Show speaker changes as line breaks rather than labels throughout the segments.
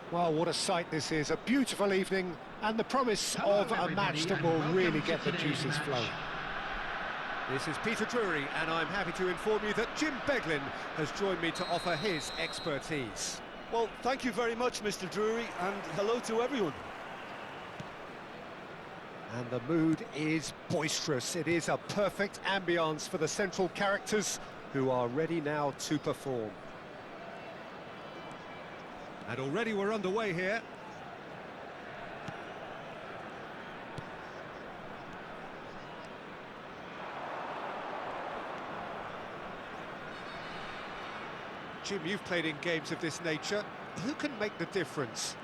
Well, what a sight this is. A beautiful evening and the promise of a match that will really get the juices flowing.
This is Peter Drury, and I'm happy to inform you that Jim Beglin has joined me to offer his expertise.
Well, thank you very much, Mr. Drury, and hello to everyone.
And the mood is boisterous. It is a perfect ambience for the central characters who are ready now to perform.
And already we're underway here. Jim, you've played in games of this nature. Who can make the difference?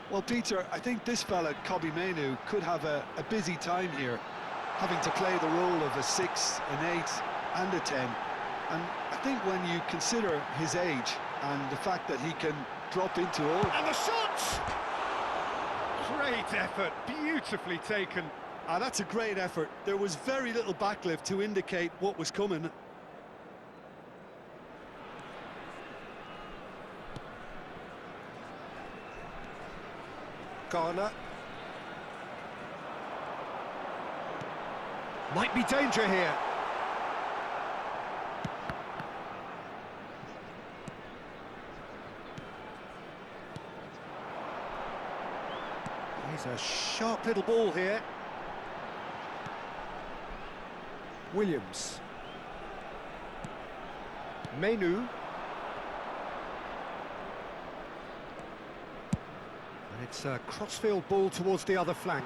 Well, Peter, I think this fella, Kobbie Mainoo, could have a busy time here, having to play the role of a 6, an 8 and a 10. And I think when you consider his age and the fact that he can drop into all...
And the shot! Great effort, beautifully taken.
That's a great effort. There was very little backlift to indicate what was coming.
Corner. Might be danger here. He's a sharp little ball here. Williams. Mainoo. And it's a crossfield ball towards the other flank.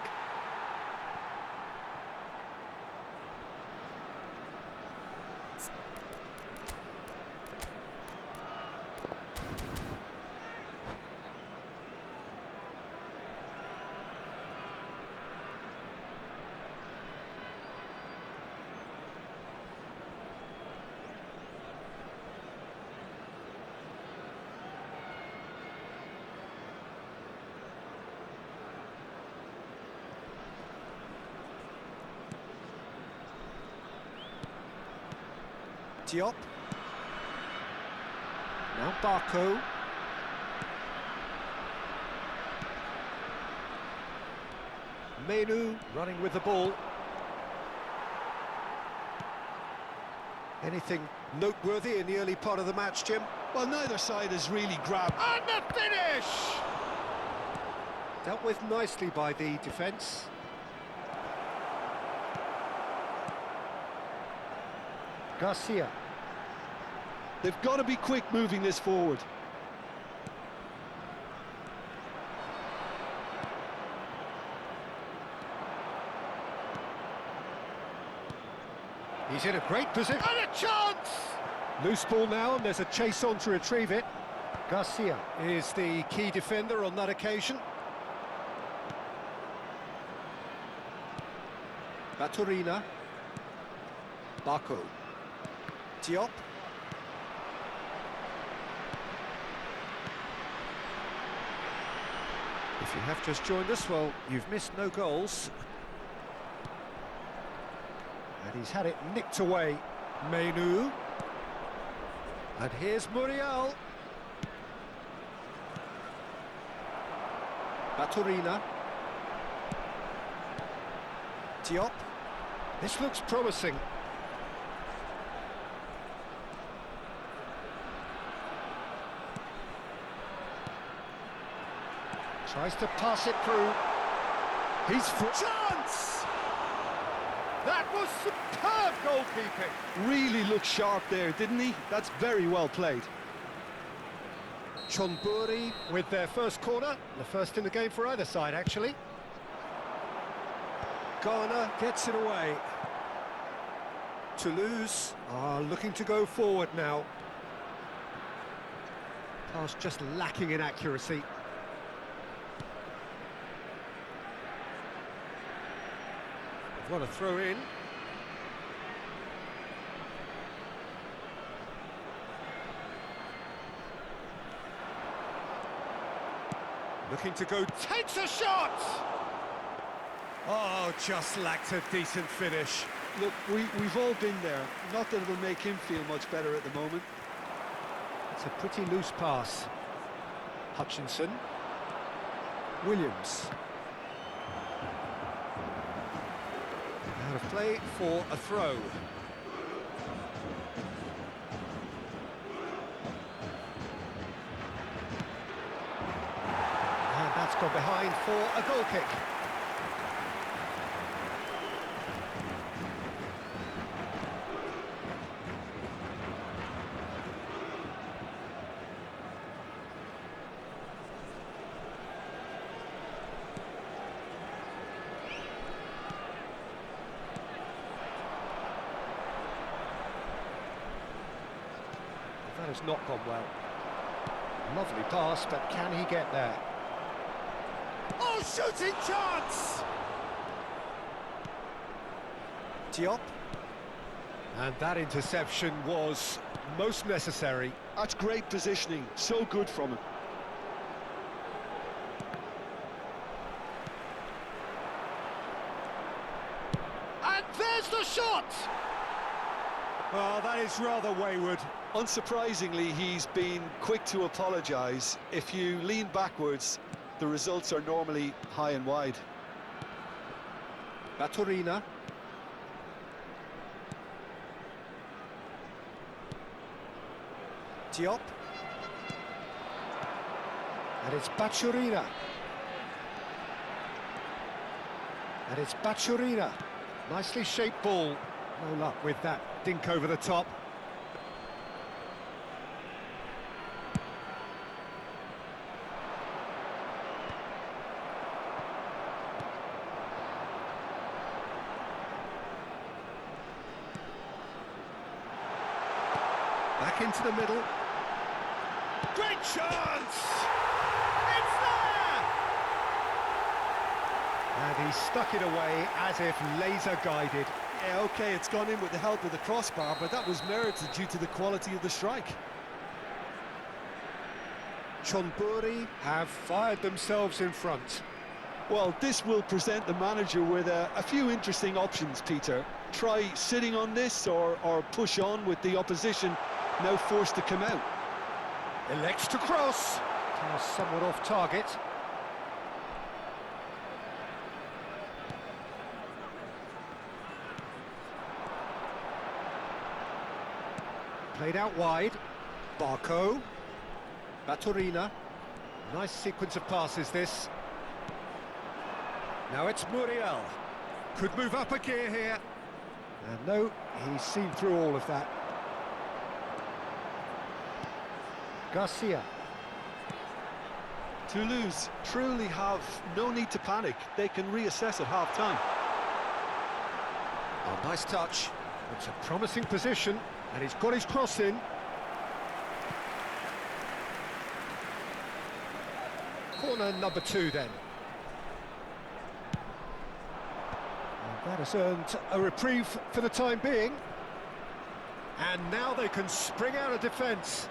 Diop. Now Barco. Mainoo running with the ball. Anything Noteworthy in the early part of the match, Jim.
Well, neither side has really grabbed.
And the finish!
Dealt with nicely by the defence. Garcia.
They've got to be quick moving this forward.
He's in a great position.
And a chance!
Loose ball now, and there's a chase on to retrieve it. Garcia is the key defender on that occasion. Baturina. Bako. Diop. If you have just joined us, well, you've missed no goals. And he's had it nicked away. Menu. And here's Muriel. Baturina. Diop. This looks promising. Tries to pass it through. He's for
Chance! That was superb goalkeeping.
Really looked sharp there, didn't he? That's very well played.
Chonburi with their first corner. The first in the game for either side, actually. Garner gets it away. Toulouse are looking to go forward now. Pass just lacking in accuracy. What a throw in. Looking to go,
Takes a shot!
oh, just lacked a decent finish.
Look, we've all been there. Not that it'll make him feel much better at the moment.
It's a pretty loose pass. Hutchinson. Williams. Out of play for a throw. And that's gone behind for a goal kick. That has not gone well. Lovely pass, but can he get there?
Oh, shooting chance!
Diop. And that interception was most necessary.
That's great positioning. So good from him.
And there's the shot!
Oh, that is rather wayward.
Unsurprisingly, he's been quick to apologise. If you lean backwards, the results are normally high and wide.
Baturina. Diop. And it's Baturina. And it's Baturina. Nicely shaped ball. No luck with that dink over the top. Back into the middle.
Great chance! It's there!
And he stuck it away as if laser guided.
Yeah, OK, it's gone in with the help of the crossbar, but that was merited due to the quality of the strike.
Chonburi have fired themselves in front.
Well, this will present the manager with a few interesting options, Peter. Try sitting on this or push on with the opposition now forced to come out.
Elects to cross. Somewhat off target. Played out wide. Barco. Baturina. Nice sequence of passes, this. Now it's Muriel. Could move up a gear here. And no, he's seen through all of that. Garcia.
Toulouse truly have no need to panic. They can reassess at half-time.
Oh, nice touch. It's a promising position, and he's got his cross in. Corner number 2 then. And that has earned a reprieve for the time being. And now they can spring out of defence.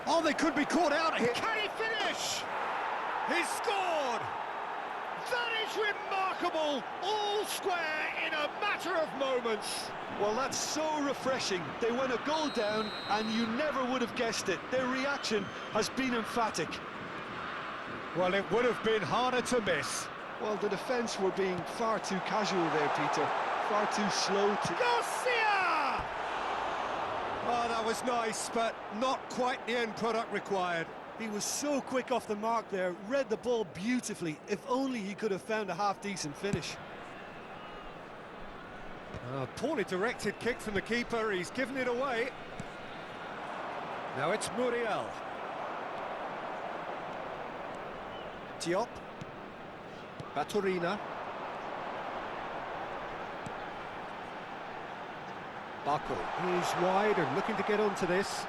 Oh, they could be caught out here. Can he finish? He's scored! That is remarkable! All square in a matter of moments.
Well, that's so refreshing. They went a goal down, and you never would have guessed it. Their reaction has been emphatic.
Well, it would have been harder to miss.
Well, the defence were being far too casual there, Peter. Far too slow to...
Garcia! Oh, that was nice, but not quite the end product required.
He was so quick off the mark there, read the ball beautifully. If only he could have found a half-decent finish.
Poorly directed kick from the keeper, he's given it away. Now it's Muriel. Diop. Baturina. Barco. He's wide and looking to get onto this.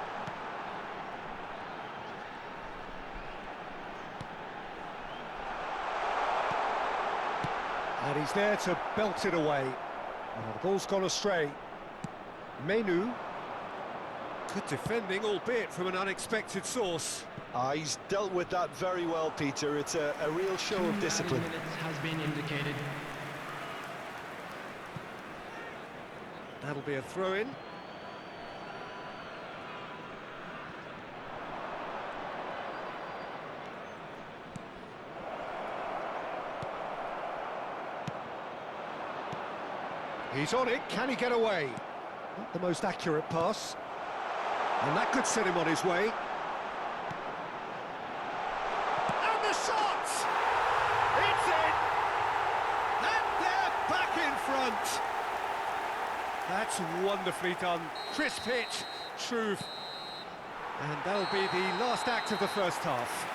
And he's there to belt it away. Oh, the ball's gone astray. Menu. Good defending, albeit from an unexpected source.
He's dealt with that very well, Peter. It's a real show of discipline.
Minutes has been indicated.
That'll be a throw-in. He's on it, can he get away? Not the most accurate pass. And that could set him on his way. And the shot! It's in! And they're back in front! That's wonderfully done. Crisp hit, Struve. And that'll be the last act of the first half.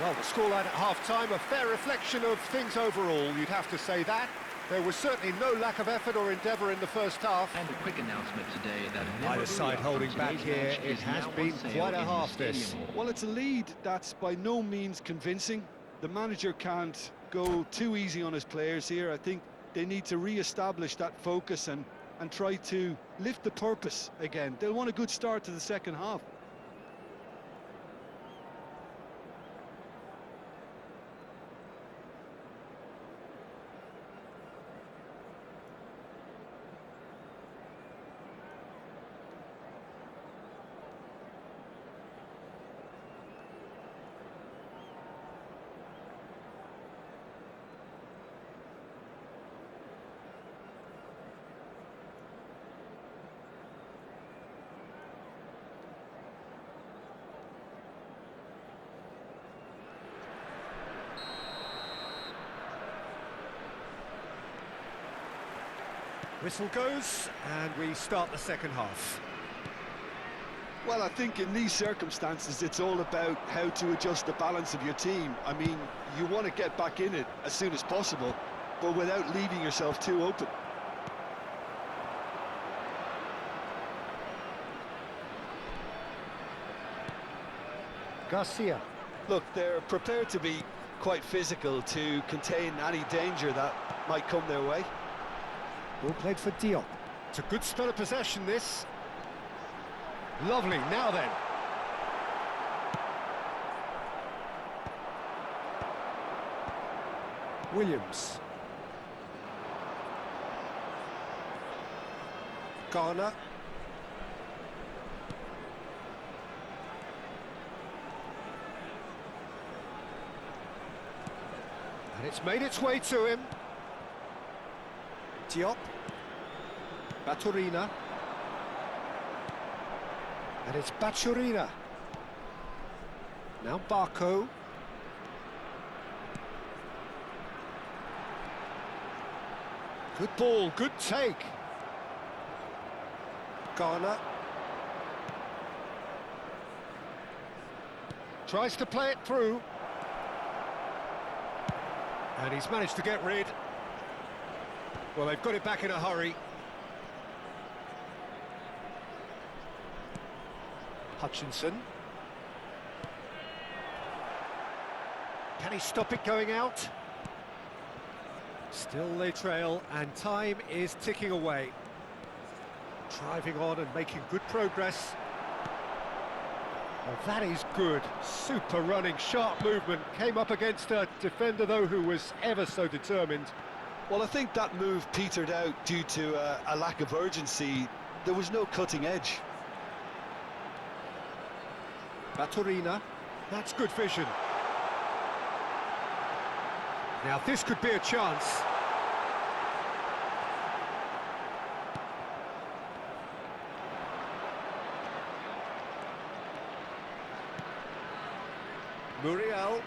Well, the scoreline at half-time, a fair reflection of things overall, you'd have to say that. There was certainly no lack of effort or endeavour in the first half.
And a quick announcement today that
Either side holding back here, it has been quite a half this.
Well, it's a lead that's by no means convincing. The manager can't go too easy on his players here. I think they need to re-establish that focus and try to lift the purpose again. They'll want a good start to the second half.
Whistle goes, and we start the second half.
Well, I think in these circumstances, it's all about how to adjust the balance of your team. I mean, you want to get back in it as soon as possible, but without leaving yourself too open.
Garcia.
Look, they're prepared to be quite physical to contain any danger that might come their way.
Ball played for Diop. It's a good spell of possession, this. Lovely, now then. Williams. Garner. And it's made its way to him. Diop.
Baturina. And it's Baturina. Now Barco. Good ball, good take. Garner. Tries to play it through. And he's managed to get rid. Well, they've got it back in a hurry. Hutchinson. Can he stop it going out? Still they trail, and time is ticking away. Driving on and making good progress. Well, that is good. Super running, sharp movement. Came up against a defender, though, who was ever so determined.
Well, I think that move petered out due to a lack of urgency. There was no cutting edge.
Baturina. That's good vision. Now, this could be a chance. Muriel.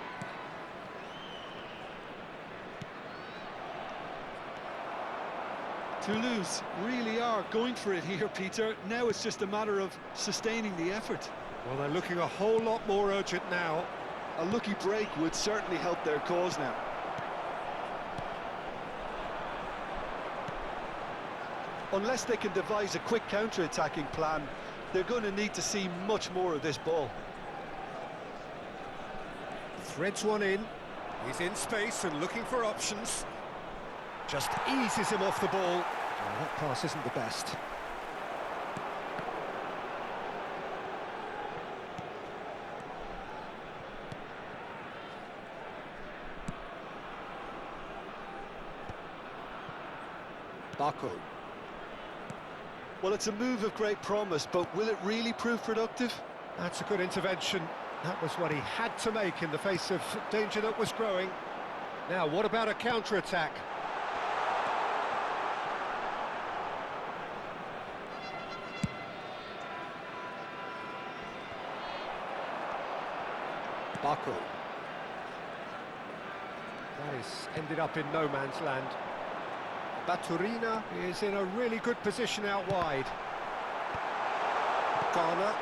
Toulouse really are going for it here, Peter. Now it's just a matter of sustaining the effort.
Well, they're looking a whole lot more urgent now.
A lucky break would certainly help their cause now. Unless they can devise a quick counter-attacking plan, they're going to need to see much more of this ball.
Threads one in. He's in space and looking for options. Just eases him off the ball. Well, that pass isn't the best. Barco.
Well, it's a move of great promise, but will it really prove productive?
That's a good intervention. That was what he had to make in the face of danger that was growing. Now, what about a counter-attack? Barco. That is ended up in no man's land. Baturina is in a really good position out wide. Garner.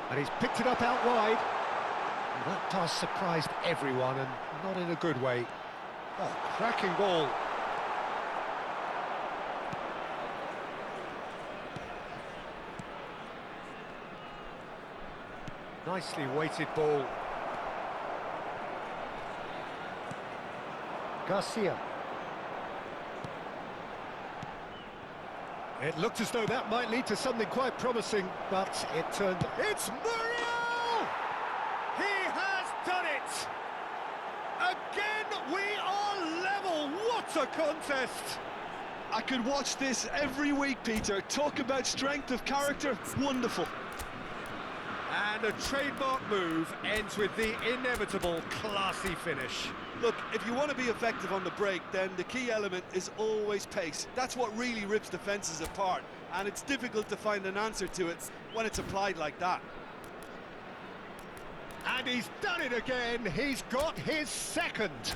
And he's picked it up out wide. And that pass surprised everyone, and not in a good way. Oh, cracking ball. Nicely weighted ball. Garcia. It looked as though that might lead to something quite promising, but it turned... It's Muriel! He has done it! Again, we are level! What a contest!
I could watch this every week, Peter. Talk about strength of character. Wonderful.
And a trademark move ends with the inevitable classy finish.
Look, if you want to be effective on the break, then the key element is always pace. That's what really rips defences apart, and it's difficult to find an answer to it when it's applied like that.
And he's done it again. He's got his second.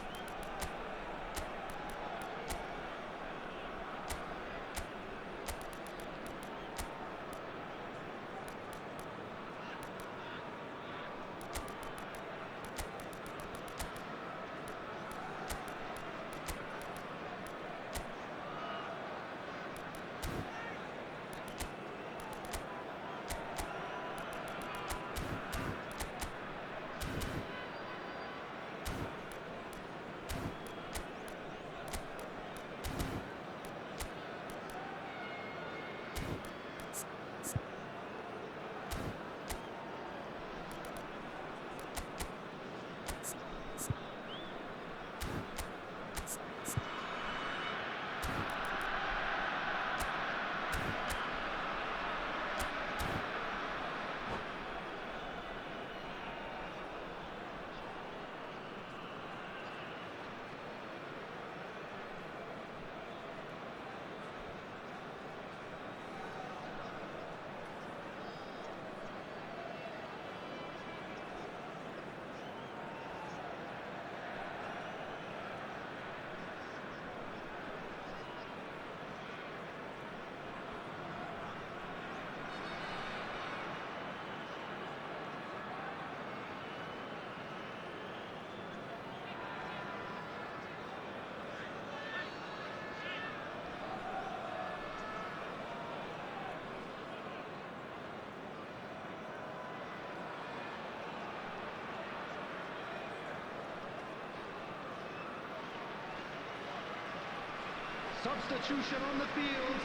Substitution on the field.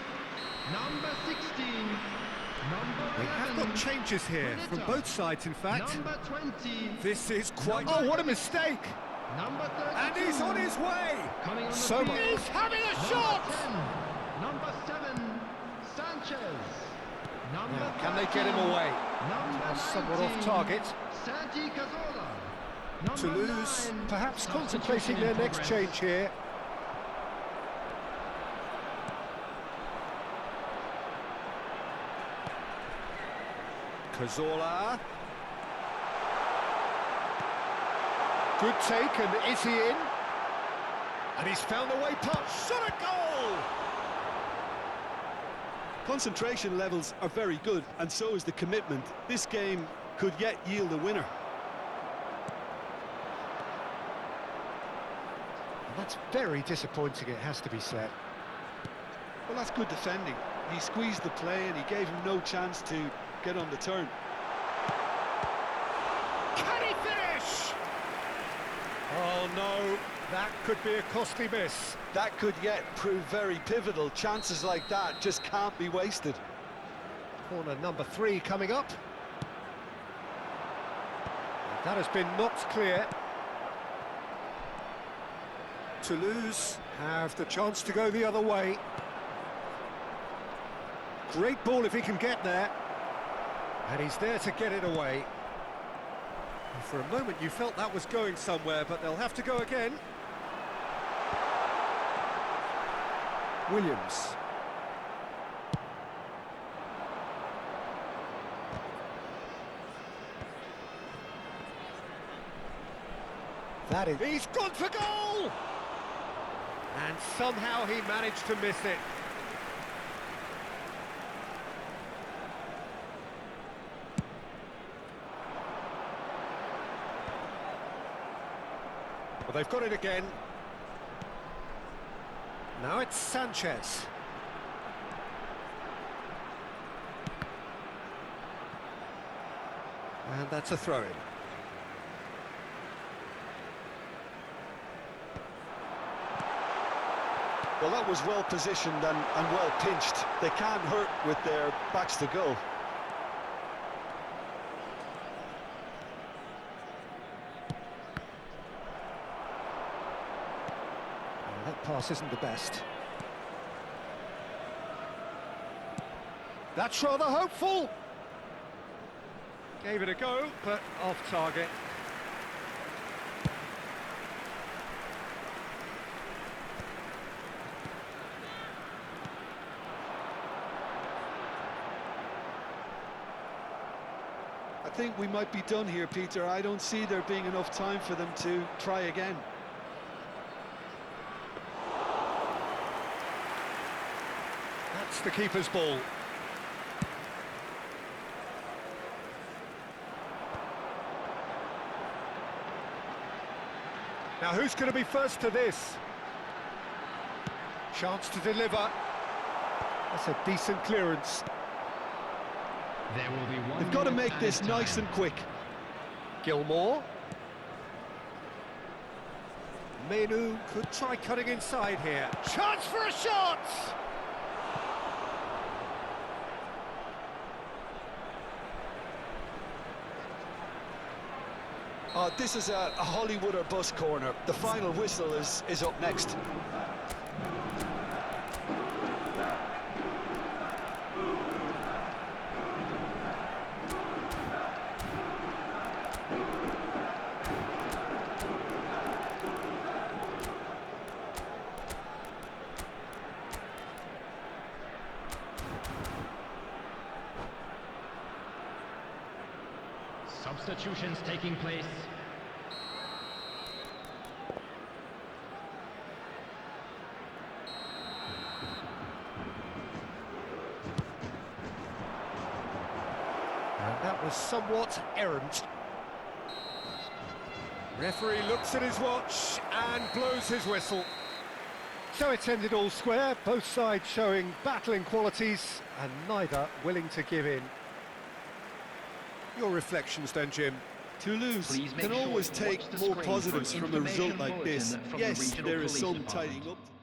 Number 16. Number 11.
We have got changes here from both sides, in fact.
Number 20.
This is quite...
Oh, what a mistake!
Number 32.
And he's on his way!
Coming on the
So
field.
much.
He's having a
Number
shot!
10. Number 7. Sanchez. Number
Can they get him
13.
away?
Number
Somewhat off
19.
target.
Santi Cazorla. Number
Toulouse
9.
perhaps
Substitution
contemplating their
in
next
progress.
change here.
Cazorla.
Good take, and is he in? And he's found a way past. Shot a goal!
Concentration levels are very good, and so is the commitment. This game could yet yield a winner.
That's very disappointing, it has to be said.
Well, that's good defending. He squeezed the play and he gave him no chance to get on the turn.
Can he finish?
Oh no, that could be a costly miss.
That could yet prove very pivotal. Chances like that just can't be wasted.
Corner number 3 coming up. That has been knocked clear.
Toulouse have the chance to go the other way.
Great ball if he can get there. And he's there to get it away.
For a moment you felt that was going somewhere, but they'll have to go again.
Williams. That is...
He's gone for goal! And somehow he managed to miss it. Well, they've got it again.
Now it's Sanchez.
And that's a throw-in.
Well, that was well positioned and well pinched. They can't hurt with their backs to goal.
That pass isn't the best.
That's rather hopeful. Gave it a go, but off target.
I think we might be done here, Peter. I don't see there being enough time for them to try again.
That's the keeper's ball. Now who's going to be first to this? Chance to deliver.
That's a decent clearance.
There will be one.
They've got to
minute
make this
added
nice
time.
and quick.
Gilmore. Menu could try cutting inside here. Chance for a shot!
This is a Hollywood or bus corner. The final whistle is up next.
Substitutions taking place.
And that was somewhat errant. Referee looks at his watch and blows his whistle.
So it's ended all square, both sides showing battling qualities and neither willing to give in.
Your reflections then, Jim?
Toulouse
Please make
can
sure
always
to watch
take
the
more
screen for
positives from a result
information
like this.
bulletin from the
Yes,
regional
there is
police
some
department.
tidying up.